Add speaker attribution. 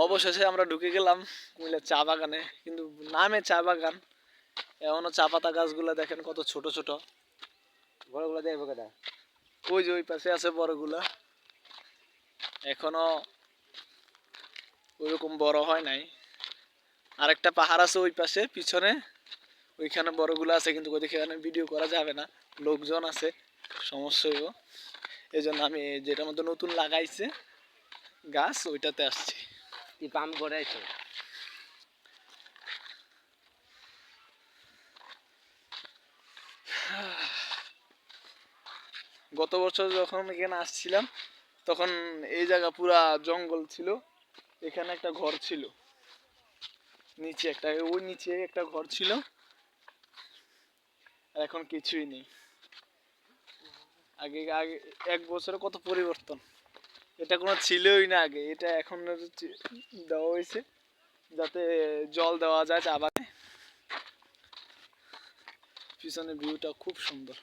Speaker 1: অবশেষে আমরা ঢুকে গেলাম কুমিল্লার চা বাগানে, কিন্তু নামে চা বাগান, এখনো চা পাতা গাছগুলা দেখেন কত ছোট ছোট।
Speaker 2: বড়গুলো দেখবো কেটা?
Speaker 1: ওই যে ওই পাশে আছে বড়গুলা, এখনো ওইরকম বড় হয় নাই। আরেকটা পাহাড় আছে ওই পাশে পিছনে, ওইখানে বড়গুলো আছে, কিন্তু ওইদিকে ভিডিও করা যাবে না, লোকজন আছে, সমস্যা হইব। এই জন্য আমি যেটার মধ্যে নতুন লাগাইছে গাছ ওইটাতে আসছি।
Speaker 2: কি পাম করে আইছো?
Speaker 1: গত বছর যখন এখানে আসছিলাম তখন এই জায়গা পুরা জঙ্গল ছিল, এখানে একটা ঘর ছিল, নিচে একটা, ওই নিচে একটা ঘর ছিল, আর এখন কিছুই নেই। আগে আগে এক বছরে কত পরিবর্তন, এটা কোনো ছিলই না আগে, এটা এখন দেওয়া হয়েছে যাতে জল দেওয়া যায় চা বাগানে। পিছনের ভিউটা খুব সুন্দর।